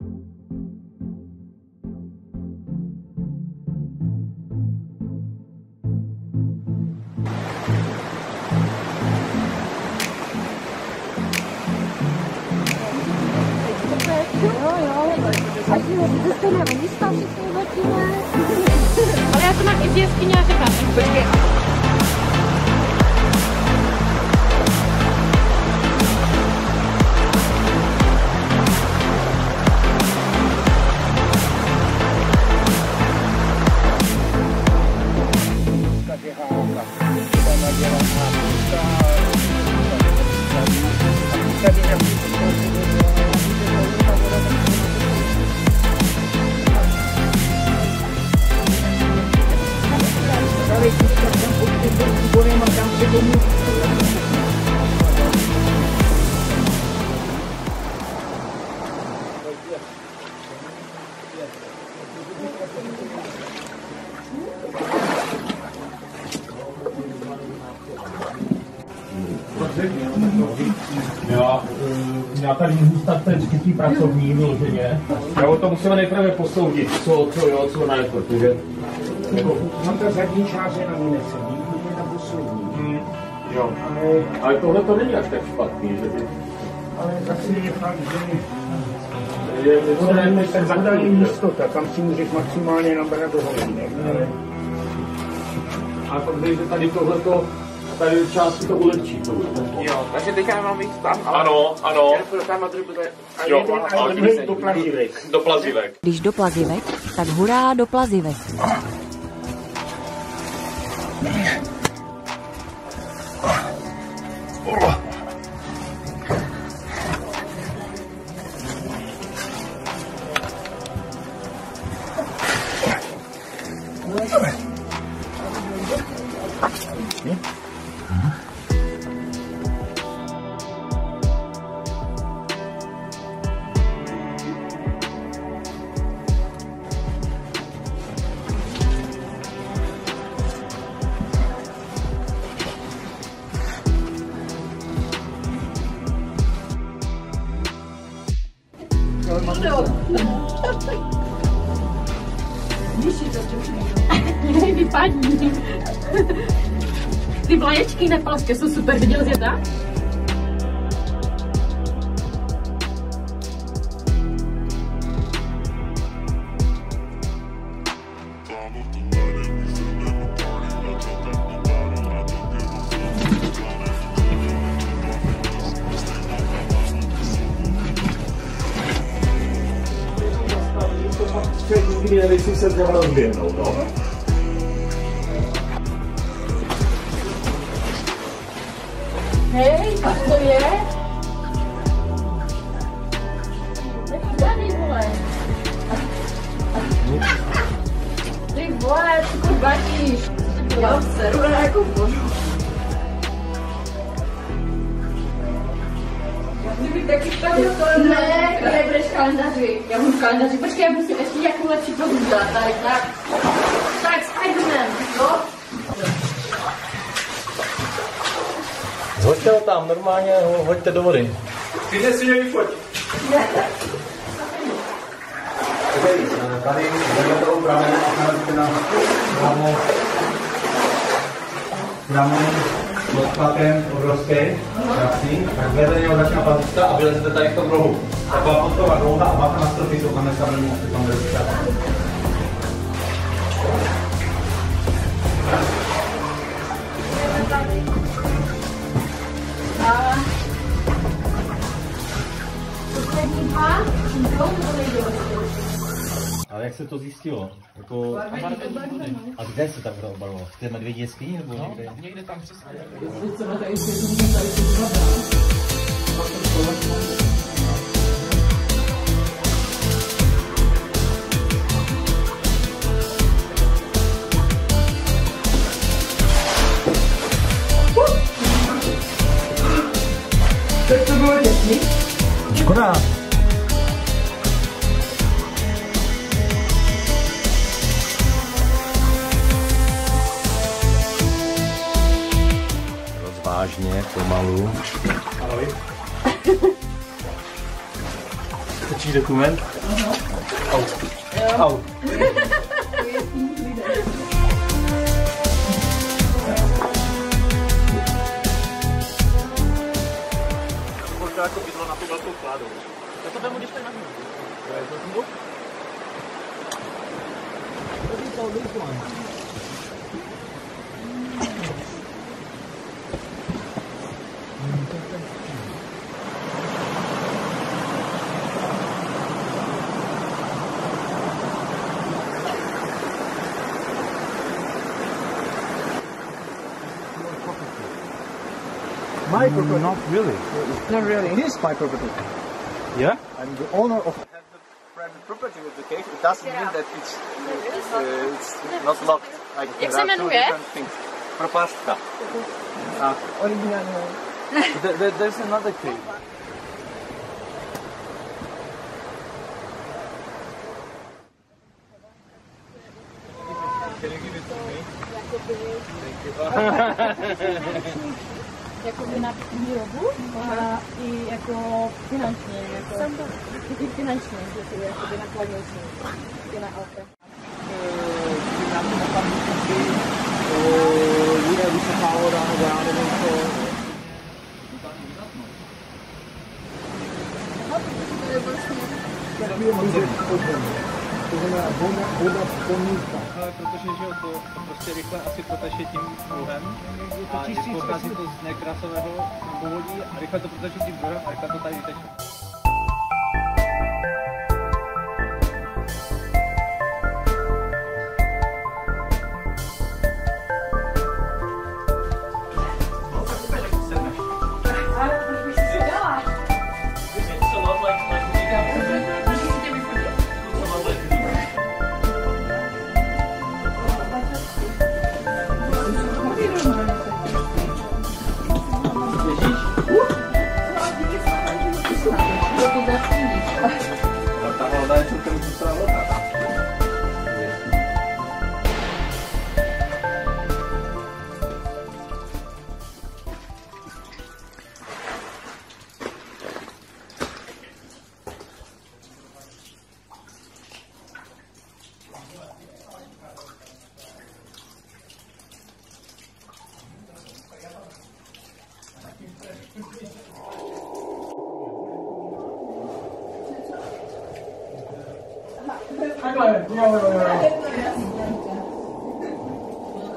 Ale já to mám i z jeskyně a řekla. Já tady můžu stát ten škytý pracovní vyloženě. Jo, to musíme nejprve posoudit, co ne, protože... Mám ta zadní část je na mě nesedí, protože na poslední. Jo, ale tohle to není až tak špatný, že by... Ale zase je fakt, že... Je ten zadní místota, tam si můžeš maximálně nabrat do holínek. A protože tady tohleto... Tady části to ulehčí. Jo, takže teďka mám jít tam, ale... Ano. Jo, ale do plazivek. Do plazivek. Když do plazivek, tak hurá do plazivek. Vypadní. Ty vlaječky na palské jsou super, viděl jsi tak? Nikdy nevěcí se třeba rozběhnout, no. Hej, co to je? Tady, vole. Ty vole, co to batíš? Já seru na nějakou vodu. Kdybych taky stavil to... Ne, tady budeš v kalendáři. Já budu v kalendáři. Počkej, já musím ještě nějakou lepší pozu dělat. Tak. Tak, Spiderman, no? Zhoďte ho tam, normálně ho hoďte do vody. Klidně si mě vyfoť. Tady jdeme toho pramene a narazíte na pramen pod tlakem obrovský, krásný. Tak vedle něho začíná plazička a vylezete tady v tom rohu. Taková podková dlouhá a máte na stropy, to tam dneska budeme asi tam vylezit. Ale jak se to zjistilo? Jako... A kde se tam obalovalo? V té medvědí jeskyni nebo někde? Někde tam přesně. Tak to bylo těsný. Škoda. Rozvážně, pomalu. Ahoj. Točíš dokument? Au. Au. To jako bydlo na tu velkou kládu. Já to vemu, když tady nahnu. My property. Not really. Not really. It is my property. Yeah? I'm the owner of the private property with the cave. It doesn't mean that it's not locked. Like, Jak se jmenuje? Propastka. Originally. There's another cave. Can you give it to me? Jakoby na výrobu a i jako finančně, i finančně, že to je jakoby nakladnější, je na auto. Lidé vysypává nebo já nevím co. To znamená voda pomůžka. Ale protože že to prostě rychle asi proteče tím pruhem a když pochází to z nekrasového povodí a rychle to proteče tím pruhem a rychle to tady vyteče.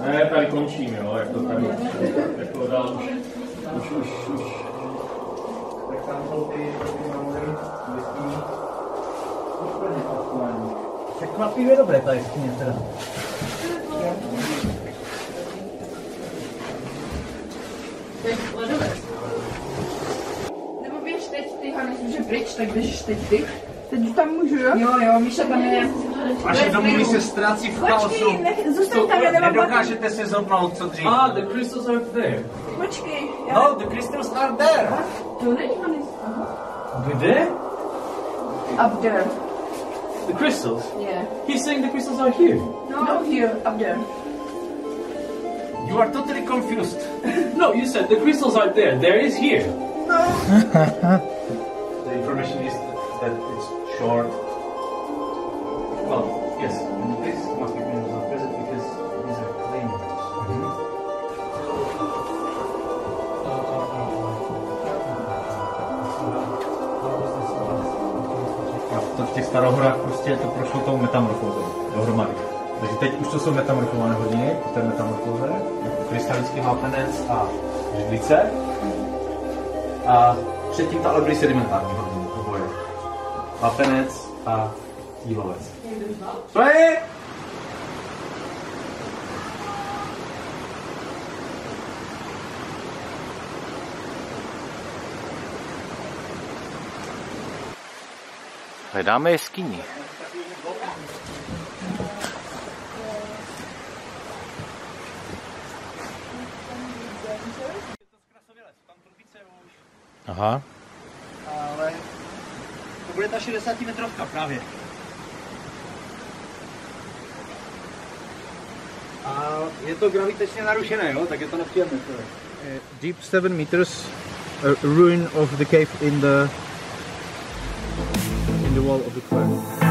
Ne, tady končím, jo, jak to tady, jako dál už. Tak tam jsou ty mamury, jeskyní. Úplně aktuální. Překvapivě dobré ta jeskyně teda. To je ledovec. Nebo běž teď ty, Hanes, že pryč, tak běž teď ty. Teď tam můžu, jo? Jo, Míša tam je. Vaše domů se ztrácí v chaosu. Zůstaň tam, já nemám nedokážete se zhodnout, co dřív. Ah, the crystals are there. Počkej. No, the crystals are there. To není Hanes. Kde? Up there. The crystals? Yeah. He's saying the crystals are here. No, here, up there. You are totally confused. No, you said the crystals are there. There is here. The information is that it's short. Well, yes, and this must be been not present because these are claims. To v těch starohorách prostě to prošlo tou metamorfózou dohromady. Takže teď už to jsou metamorfované hodiny, to je metamorfóze, krystalický vápenec a židlice. A předtím to ale byly sedimentární hodiny, oboje. Vápenec a jílovec. Co je? Hledáme jeskyni. Aha. Ale to bude ta 60 metrovka právě. A je to gravitačně narušené, jo? Tak je to nepříjemné. Deep 7 meters, ruin of the cave in the rituál obvykle